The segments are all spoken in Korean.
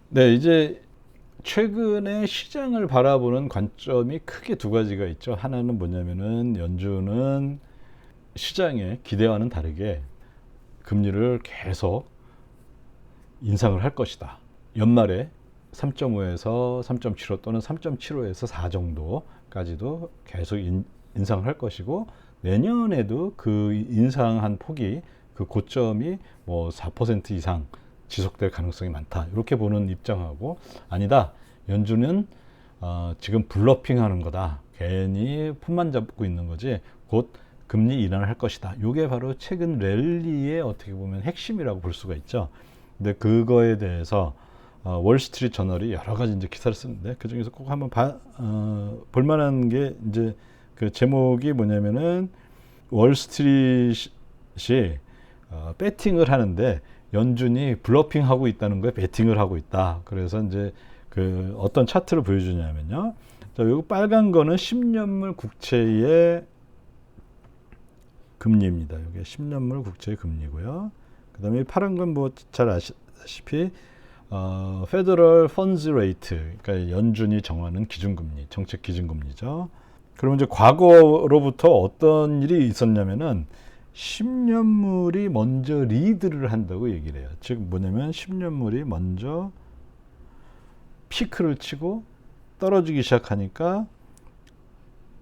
네, 이제 최근에 시장을 바라보는 관점이 크게 두 가지가 있죠. 하나는 뭐냐면은 연준은 시장의 기대와는 다르게 금리를 계속 인상을 할 것이다. 연말에 3.5에서 3.75 또는 3.75에서 4 정도까지도 계속 인상을 할 것이고, 내년에도 그 인상한 폭이, 그 고점이 뭐 4% 이상 지속될 가능성이 많다, 이렇게 보는 입장하고, 아니다, 연준은 지금 블러핑 하는 거다, 괜히 폰만 잡고 있는 거지, 곧 금리 인하를 할 것이다, 이게 바로 최근 랠리의 어떻게 보면 핵심이라고 볼 수가 있죠. 근데 그거에 대해서 월스트리트 저널이 여러 가지 이제 기사를 쓰는데, 그 중에서 꼭 한번 볼만한 게 이제 그 제목이 뭐냐면은, 월스트리트이 배팅을 하는데 연준이 블러핑 하고 있다는 거에 배팅을 하고 있다. 그래서 이제 그 어떤 차트를 보여주냐면요. 자, 요거 빨간 거는 10년물 국채의 금리입니다. 이게 10년물 국채의 금리고요. 그다음에 파란 건 뭐 잘 아시다시피 페더럴 펀즈 레이트, 그러니까 연준이 정하는 기준금리, 정책 기준금리죠. 그러면 이제 과거로부터 어떤 일이 있었냐면은 10년물이 먼저 리드를 한다고 얘기를 해요. 즉 뭐냐면 10년물이 먼저 피크를 치고 떨어지기 시작하니까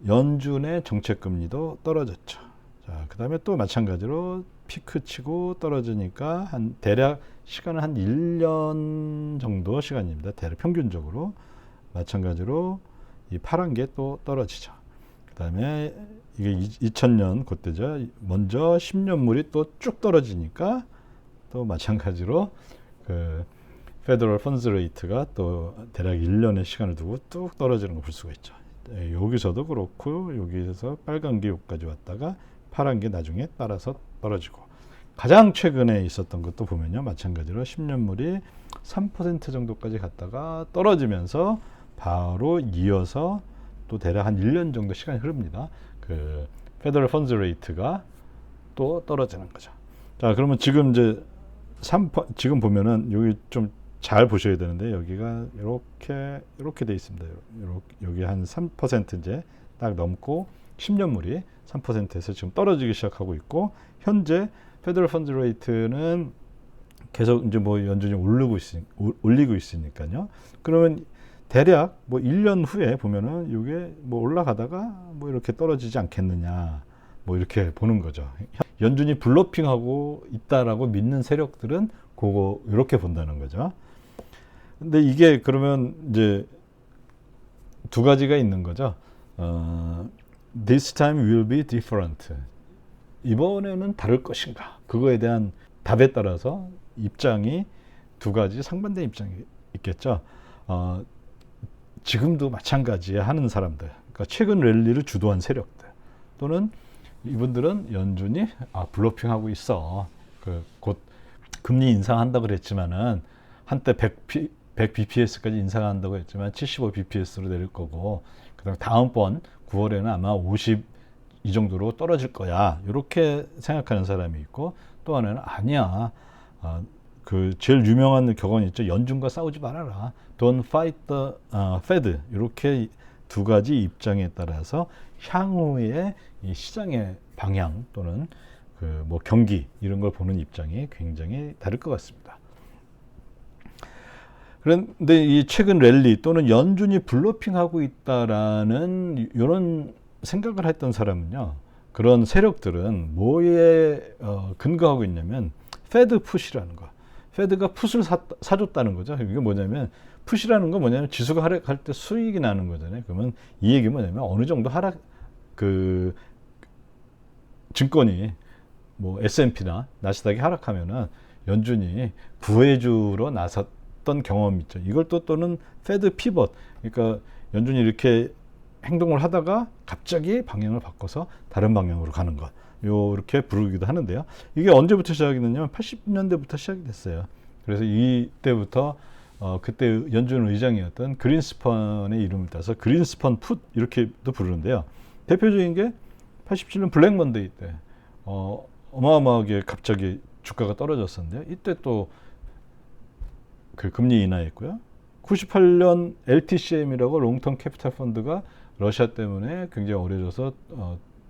연준의 정책금리도 떨어졌죠. 자, 그 다음에 또 마찬가지로 피크 치고 떨어지니까 한 대략 시간은 한 1년 정도 시간입니다. 대략 평균적으로. 마찬가지로 이 파란 게 또 떨어지죠. 그 다음에 이게 2000년 그때죠. 먼저 10년물이 또 쭉 떨어지니까 또 마찬가지로 그 페더럴 펀즈 레이트가 또 대략 1년의 시간을 두고 뚝 떨어지는 걸 볼 수가 있죠. 여기서도 그렇고, 여기서 빨간 게 여기까지 왔다가 파란 게 나중에 따라서 떨어지고, 가장 최근에 있었던 것도 보면요, 마찬가지로 10년물이 3% 정도까지 갔다가 떨어지면서 바로 이어서 또 대략 한 1년 정도 시간이 흐릅니다. 그 페더럴 펀즈 레이트가 또 떨어지는 거죠. 자, 그러면 지금 이제 지금 보면은 여기 좀 잘 보셔야 되는데, 여기가 이렇게 돼 있습니다. 여기 한 3% 이제 딱 넘고 10년물이 3%에서 지금 떨어지기 시작하고 있고, 현재 페더럴 펀드 레이트는 계속 이제 뭐 연준이 올리고 있으니까요. 그러면 대략 뭐 1년 후에 보면은 이게 뭐 올라가다가 뭐 이렇게 떨어지지 않겠느냐, 뭐 이렇게 보는 거죠. 연준이 블러핑하고 있다라고 믿는 세력들은 그거 이렇게 본다는 거죠. 근데 이게 그러면 이제 두 가지가 있는 거죠. This time will be different. 이번에는 다를 것인가? 그거에 대한 답에 따라서 입장이 두 가지 상반된 입장이 있겠죠. 지금도 마찬가지에 하는 사람들, 그러니까 최근 랠리를 주도한 세력들, 또는 이분들은 연준이 블러핑하고 있어. 곧 금리 인상한다 그랬지만은 한때 100bps까지 인상한다고 했지만 75bps로 내릴 거고, 그다음 다음번 9월에는 아마 50 이 정도로 떨어질 거야, 이렇게 생각하는 사람이 있고, 또 하나는 아니야, 그 제일 유명한 격언이 있죠. 연준과 싸우지 말아라. Don't fight the Fed. 이렇게 두 가지 입장에 따라서 향후의 이 시장의 방향 또는 그 뭐 경기 이런 걸 보는 입장이 굉장히 다를 것 같습니다. 그런데 이 최근 랠리 또는 연준이 블러핑하고 있다라는 이런 생각을 했던 사람은요, 그런 세력들은 뭐에 근거하고 있냐면 페드 풋이라는 거. 페드가 풋을 사줬다는 거죠. 이게 뭐냐면, 풋이라는 건 뭐냐면 지수가 하락할 때 수익이 나는 거잖아요. 그러면 이 얘기 뭐냐면 어느 정도 하락, 그 증권이 뭐 S&P나 나스닥이 하락하면은 연준이 구해주러 나섰던 경험이 있죠. 이걸 또는 페드 피벗, 그러니까 연준이 이렇게 행동을 하다가 갑자기 방향을 바꿔서 다른 방향으로 가는 것, 이렇게 부르기도 하는데요. 이게 언제부터 시작이 됐냐면 80년대부터 시작이 됐어요. 그래서 이때부터 그때 연준 의장이었던 그린스펀의 이름을 따서 그린스펀 풋 이렇게도 부르는데요. 대표적인 게 87년 블랙 먼데이 때 어마어마하게 갑자기 주가가 떨어졌었는데요. 이때 또 그 금리 인하했고요. 98년 LTCM이라고 롱텀 캐피탈 펀드가 러시아 때문에 굉장히 어려져서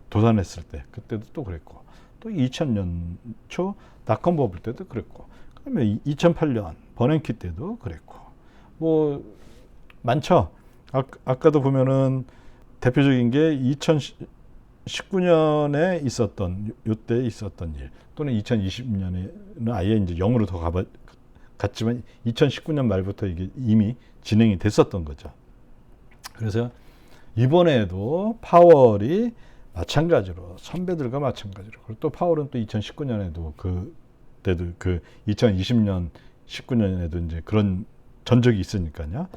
도산했을 때 그때도 또 그랬고, 또 2000년 초 닷컴 버블 때도 그랬고, 그다음에 2008년 버냉키 때도 그랬고, 뭐 많죠. 아까도 보면은 대표적인 게 2019년에 있었던, 요때 있었던 일, 또는 2020년에는 아예 이제 0으로 더 갔지만 2019년 말부터 이게 이미 진행이 됐었던 거죠. 그래서 이번에도 파월이 마찬가지로, 선배들과 마찬가지로, 그리고 또 파월은 또 2019년에도 그때도 그 2020년 19년에도 이제 그런 전적이 있으니까요.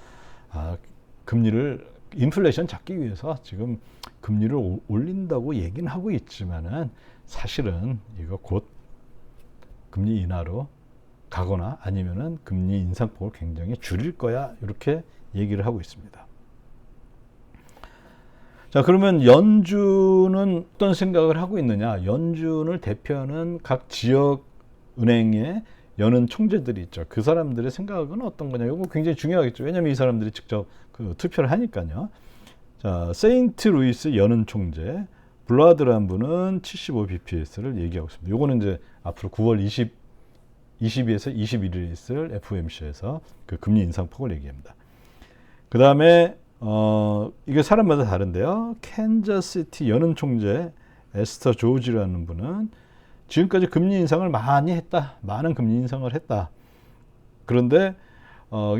금리를, 인플레이션 잡기 위해서 지금 금리를 올린다고 얘기는 하고 있지만은 사실은 이거 곧 금리 인하로 가거나 아니면은 금리 인상폭을 굉장히 줄일 거야, 이렇게 얘기를 하고 있습니다. 자, 그러면 연준은 어떤 생각을 하고 있느냐? 연준을 대표하는 각 지역 은행의 여는 총재들이 있죠. 그 사람들의 생각은 어떤 거냐? 이거 굉장히 중요하겠죠. 왜냐하면 이 사람들이 직접 그 투표를 하니까요. 자, 세인트 루이스 여는 총재 블라드란 분은 75bps를 얘기하고 있습니다. 요거는 이제 앞으로 9월 20일에서 21일에 있을 FOMC에서 그 금리 인상폭을 얘기합니다. 그 다음에 이게 사람마다 다른데요. 캔자스시티 여는 총재 에스터 조지라는 분은 지금까지 금리 인상을 많이 했다. 많은 금리 인상을 했다. 그런데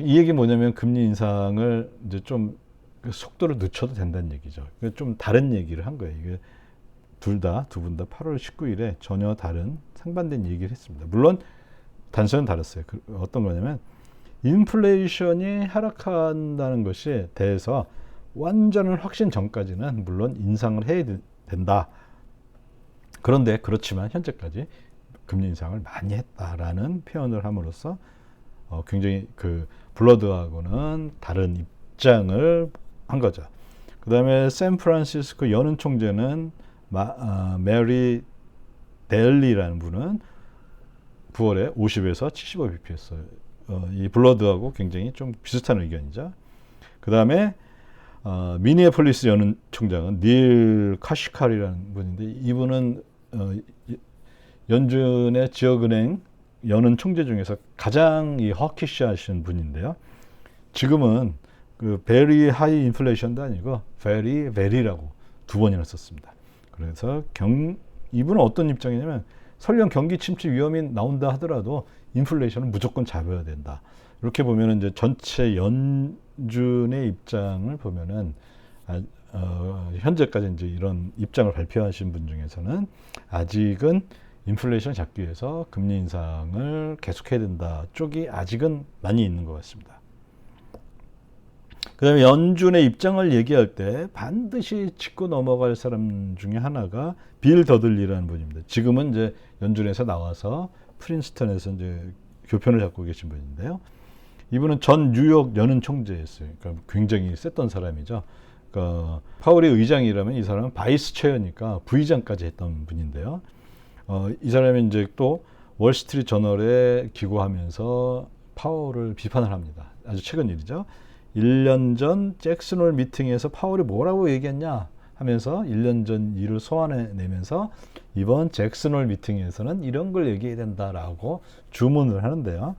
이 얘기 뭐냐면 금리 인상을 이제 좀 속도를 늦춰도 된다는 얘기죠. 좀 다른 얘기를 한 거예요. 이게 두 분 다 8월 19일에 전혀 다른 상반된 얘기를 했습니다. 물론 단서는 달랐어요. 어떤 거냐면 인플레이션이 하락한다는 것에 대해서 완전한 확신 전까지는 물론 인상을 해야 된다. 그런데 그렇지만 현재까지 금리 인상을 많이 했다라는 표현을 함으로써 굉장히 그 블러드하고는 다른 입장을 한 거죠. 그 다음에 샌프란시스코 여는 총재는 메리 델리라는 분은 9월에 50에서 75bps, 이 블러드하고 굉장히 좀 비슷한 의견이죠. 그 다음에 미니애폴리스 여는 총장은 닐 카시칼이라는 분인데, 이분은 연준의 지역은행 여는 총재 중에서 가장 허키시하신 분인데요. 지금은 그 very high inflation도 아니고 very very라고 두 번이나 썼습니다. 그래서 이분은 어떤 입장이냐면, 설령 경기 침체 위험이 나온다 하더라도 인플레이션은 무조건 잡아야 된다. 이렇게 보면은 이제 전체 연준의 입장을 보면은 현재까지 이제 이런 입장을 발표하신 분 중에서는 아직은 인플레이션 잡기 위해서 금리 인상을 계속해야 된다 쪽이 아직은 많이 있는 것 같습니다. 그 다음에 연준의 입장을 얘기할 때 반드시 짚고 넘어갈 사람 중에 하나가 빌 더들리라는 분입니다. 지금은 이제 연준에서 나와서 프린스턴에서 이제 교편을 잡고 계신 분인데요. 이분은 전 뉴욕 여는 총재였어요. 그러니까 굉장히 셌던 사람이죠. 그러니까 파월의 의장이라면 이 사람은 바이스 체어니까 부의장까지 했던 분인데요. 이 사람이 이제 또 월스트리트 저널에 기고하면서 파월을 비판을 합니다. 아주 최근 일이죠. 1년 전 잭슨홀 미팅에서 파월이 뭐라고 얘기했냐 하면서 1년 전 일을 소환해내면서 이번 잭슨홀 미팅에서는 이런 걸 얘기해야 된다라고 주문을 하는데요.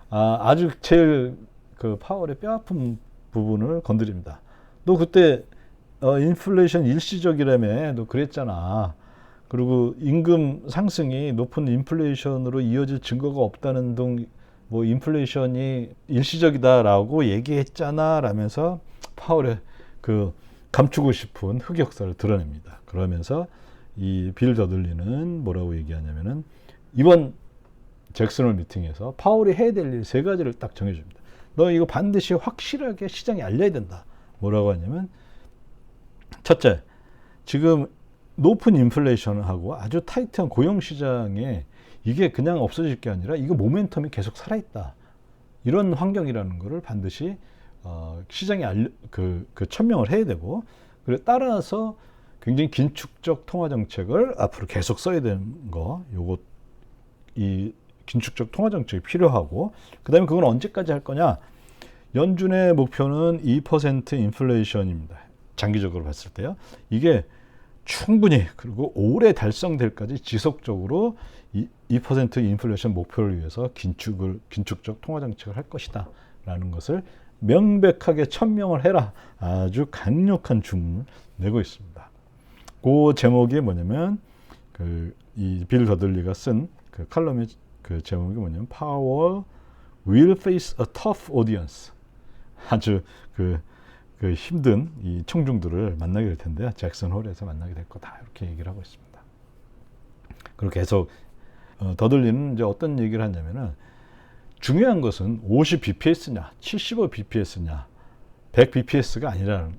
아주 제일 그 파월의 뼈아픈 부분을 건드립니다. 너 그때 인플레이션 일시적이라며 너 그랬잖아. 그리고 임금 상승이 높은 인플레이션으로 이어질 증거가 없다는 등 뭐 인플레이션이 일시적이다라고 얘기했잖아 라면서 파월의 그 감추고 싶은 흑역사를 드러냅니다. 그러면서 이 빌 더들리는 뭐라고 얘기하냐면은 이번 잭슨홀 미팅에서 파월이 해야 될 일 세 가지를 딱 정해줍니다. 너 이거 반드시 확실하게 시장에 알려야 된다. 뭐라고 하냐면, 첫째, 지금 높은 인플레이션하고 아주 타이트한 고용시장에 이게 그냥 없어질 게 아니라 이거 모멘텀이 계속 살아있다. 이런 환경이라는 거를 반드시 시장에 천명을 해야 되고, 그래 따라서 굉장히 긴축적 통화 정책을 앞으로 계속 써야 되는 거, 요것 이 긴축적 통화 정책이 필요하고, 그다음에 그건 언제까지 할 거냐? 연준의 목표는 2% 인플레이션입니다. 장기적으로 봤을 때요. 이게 충분히 그리고 오래 달성될까지 지속적으로 2% 인플레이션 목표를 위해서 긴축적 통화 정책을 할 것이다 라는 것을 명백하게 천명을 해라, 아주 강력한 주문을 내고 있습니다. 그 제목이 뭐냐면 이 빌 더들리가 쓴 그 칼럼의 그 제목이 뭐냐면 Powell will face a tough audience. 아주 그 힘든 이 청중들을 만나게 될 텐데요. 잭슨 홀에서 만나게 될 거다, 이렇게 얘기를 하고 있습니다. 그리고 계속 더들리는 이제 어떤 얘기를 하냐면은, 중요한 것은 50 bps냐, 75 bps냐, 100 bps가 아니라는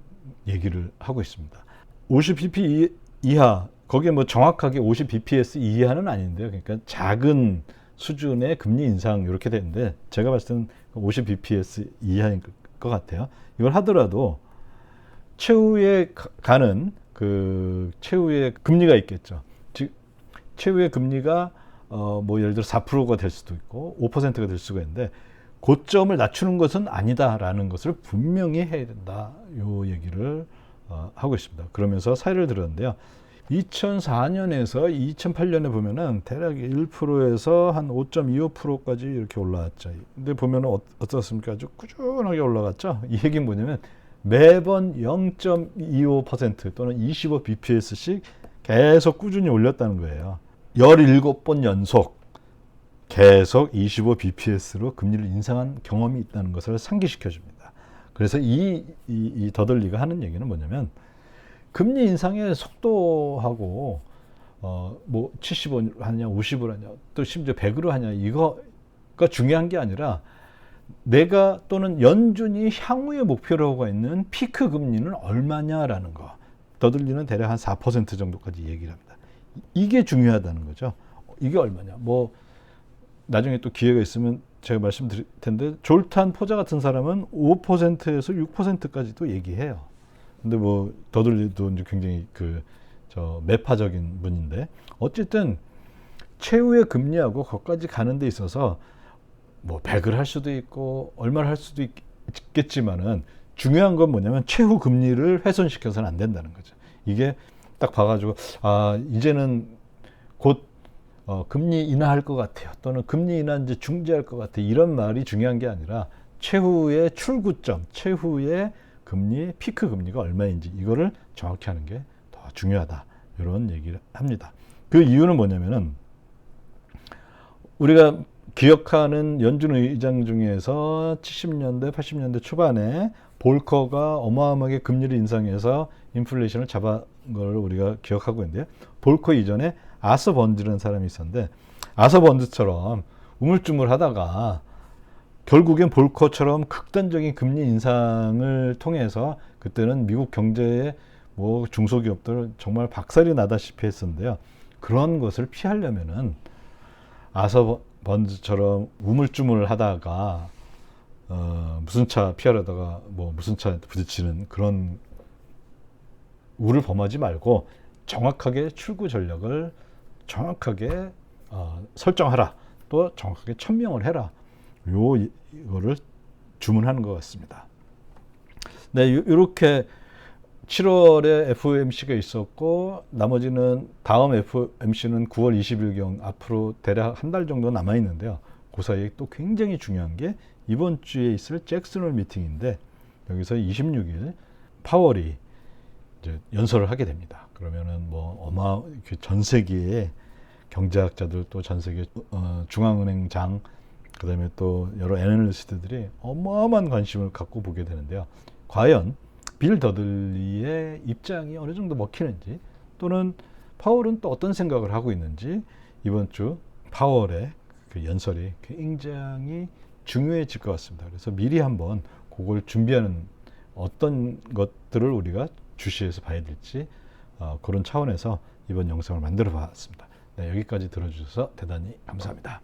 얘기를 하고 있습니다. 50 bp 이하, 거기에 뭐 정확하게 50 bps 이하는 아닌데요. 그러니까 작은 수준의 금리 인상 이렇게 되는데, 제가 봤을 때는 50 bps 이하인 것 같아요. 이걸 하더라도 최후에 가는 그 최후의 금리가 있겠죠. 즉 최후의 금리가 뭐 예를 들어 4%가 될 수도 있고 5%가 될 수가 있는데, 고점을 낮추는 것은 아니다라는 것을 분명히 해야 된다, 요 얘기를 하고 있습니다. 그러면서 사례를 들었는데요. 2004년에서 2008년에 보면은 대략 1%에서 한 5.25%까지 이렇게 올라왔죠. 근데 보면은 어떻습니까? 아주 꾸준하게 올라갔죠. 이 얘기는 뭐냐면 매번 0.25% 또는 25 bps씩 계속 꾸준히 올렸다는 거예요. 17번 연속 계속 25 bps로 금리를 인상한 경험이 있다는 것을 상기시켜 줍니다. 그래서 이 더들리가 하는 얘기는 뭐냐면, 금리 인상의 속도하고 뭐 70을 하냐 50을 하냐 또 심지어 100으로 하냐, 이거가 중요한 게 아니라 내가 또는 연준이 향후에 목표로 하고 있는 피크 금리는 얼마냐라는 거. 더들리는 대략 한 4% 정도까지 얘기를 합니다. 이게 중요하다는 거죠. 이게 얼마냐. 뭐 나중에 또 기회가 있으면 제가 말씀드릴 텐데, 졸탄 포자 같은 사람은 5%에서 6%까지도 얘기해요. 근데 뭐 더들리도 이제 굉장히 매파적인 분인데, 어쨌든 최후의 금리하고 거기까지 가는 데 있어서 뭐 100을 할 수도 있고 얼마를 할 수도 있겠지만은, 중요한 건 뭐냐면 최후 금리를 훼손시켜서는 안 된다는 거죠. 이게 딱 봐가지고 이제는 곧 금리 인하할 것 같아요, 또는 금리 인하 이제 중지할 것 같아요, 이런 말이 중요한 게 아니라 최후의 출구점, 최후의 금리, 피크 금리가 얼마인지 이거를 정확히 하는 게 더 중요하다, 이런 얘기를 합니다. 그 이유는 뭐냐면은, 우리가 기억하는 연준 의장 중에서 70년대, 80년대 초반에 볼커가 어마어마하게 금리를 인상해서 인플레이션을 잡은 걸 우리가 기억하고 있는데요. 볼커 이전에 아서 번즈라는 사람이 있었는데, 아서 번즈처럼 우물쭈물하다가 결국엔 볼커처럼 극단적인 금리 인상을 통해서, 그때는 미국 경제에 뭐 중소기업들 정말 박살이 나다시피 했었는데요. 그런 것을 피하려면은 아서 번즈처럼 우물쭈물하다가 무슨 차 피하려다가 뭐 무슨 차 부딪히는 그런 우를 범하지 말고 정확하게 출구 전략을 정확하게 설정하라, 또 정확하게 천명을 해라, 이거를 주문하는 것 같습니다. 네, 이렇게 7월에 FOMC가 있었고, 나머지는 다음 FOMC는 9월 20일경, 앞으로 대략 한 달 정도 남아 있는데요. 그 사이에 또 굉장히 중요한 게 이번 주에 있을 잭슨홀 미팅인데, 여기서 26일 파월이 이제 연설을 하게 됩니다. 그러면은 뭐 전 세계의 경제학자들, 또 전 세계 중앙은행장, 그다음에 또 여러 애널리스트들이 어마어마한 관심을 갖고 보게 되는데요. 과연 빌 더들리의 입장이 어느 정도 먹히는지, 또는 파월은 또 어떤 생각을 하고 있는지, 이번 주 파월의 그 연설이 굉장히 중요해질 것 같습니다. 그래서 미리 한번 그걸 준비하는 어떤 것들을 우리가 주시해서 봐야 될지, 그런 차원에서 이번 영상을 만들어 봤습니다. 네, 여기까지 들어주셔서 대단히 감사합니다.